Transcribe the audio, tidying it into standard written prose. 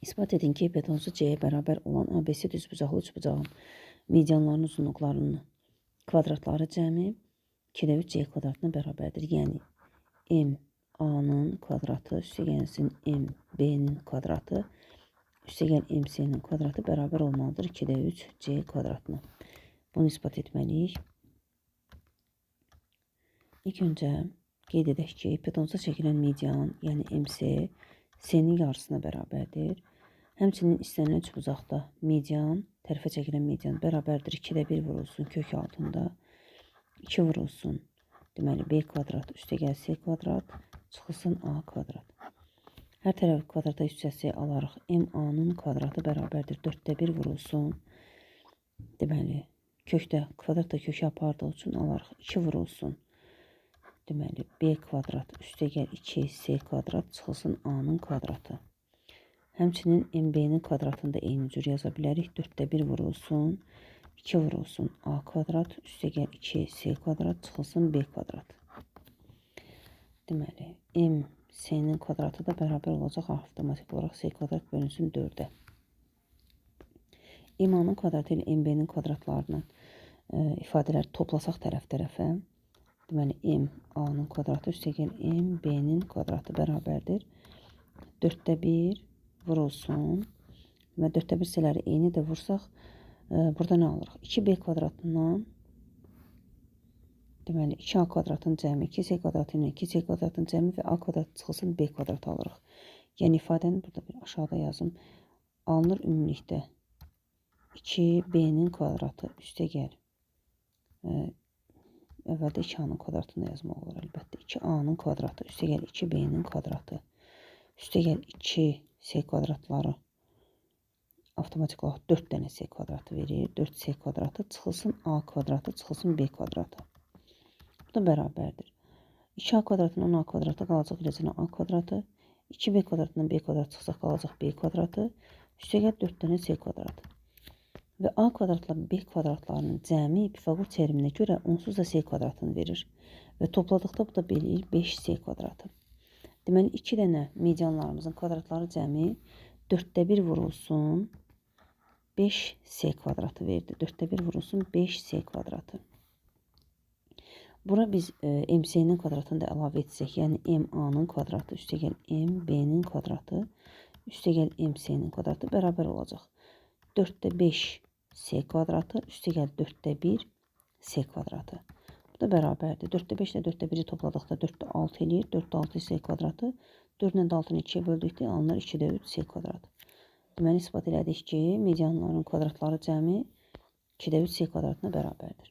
İspat edin ki hipotenuzu C-yə bərabər olan ABC düzbucaqlı üçbucağın medianlarının uzunluqlarının kvadratları cəmi 2-də 3 C kvadratına bərabərdir. Yəni M A-nın kvadratı üstəgəlsin M B-nin kvadratı üstəgəl M C-nin kvadratı bərabər olmalıdır 2-də 3 C kvadratına. Bunu ispat etməliyik. İlk öncə qeyd edək ki, hipotenuza çəkilən median, yəni MC, C-nin yarısına bərabərdir. Həmçinin istənilən üçbucaqda median, tərəfə çəkilən median bərabərdir 2-də 1 vurulsun kök altında, 2 vurulsun, deməli B kvadrat üstəgəl C kvadrat çıxılsın A kvadrat. Hər tərəf kvadrata hissəsi alaraq M A-nın kvadratı bərabərdir 4-də 1 vurulsun, deməli kökdə kvadratda kökü apardığı üçün alaraq 2 vurulsun. Deməli, B kvadrat üstəgəl 2C kvadrat çıxılsın A-nın kvadratı. Həmçinin MB-nin kvadratını da eyni cür yaza bilərik. 4-də 1 vurulsun, 2 vurulsun A kvadrat üstəgəl 2C kvadrat çıxılsın B kvadrat. Deməli, MC-nin kvadratı da bərabər olacaq avtomatik olaraq C kvadrat bölünsün 4-ə. M-A-nın kvadratı ilə MB-nin kvadratlarını ifadələri toplasaq tərəf-tərəfə, deməli, M-A-nın kvadratı üstəgəl M-B-nin kvadratı bərabərdir 4-də 1 vurulsun. Və 4-də 1 hissələri eyni də vursaq, burada nə alırıq? 2B kvadratından, deməli, 2A kvadratın cəmi, 2C kvadratı ilə 2C kvadratın cəmi və A kvadrat çıxılsın B kvadrat alırıq. Yəni, ifadəni burada bir aşağıda yazım. Alınır ümumilikdə 2B-nin kvadratı üstəgəl, əvvəldə 2A-nın kvadratını yazmaq olur əlbəttə. 2A-nın kvadratı üstəgəl 2B-nin kvadratı üstəgəl 2C kvadratları avtomatik olaraq 4 dənə C kvadratı verir. 4C kvadratı çıxılsın A kvadratı çıxılsın B kvadratı. Bu da bərabərdir. 2A kvadratından A kvadratı qalacaq eləcənə A kvadratı. 2B kvadratından B kvadratı çıxsaq qalacaq B kvadratı. Üstəgəl 4 dənə C kvadratı. Və A kvadratla B kvadratlarının cəmi Pifaqor teoreminə görə onsuz da C kvadratını verir. Və topladıqda bu da beləyir 5C kvadratı. Deməli, 2 dənə medianlarımızın kvadratları cəmi 4-də 1 vurulsun 5C kvadratı verdi. 4-də 1 vurulsun 5C kvadratı. Bura biz MC-nin kvadratını da əlavə etsək, yəni MA-nın kvadratı üstəgəl MB-nin kvadratı üstəgəl MC-nin kvadratı bərabər olacaq. 4-də 5C kvadratı üstəgəl 4-də 1 C kvadratı. Bu da bərabərdir. 4-də 5 ilə 4-də 1-i topladıqda 4-də 6 eləyir. 4-də 6 C kvadratı. 4-lə də 6-nı 2-yə böldükdə alınır 2-də 3 C kvadratı. Deməli, ispat elədik ki, medianların kvadratları cəmi 2-də 3 C kvadratına bərabərdir.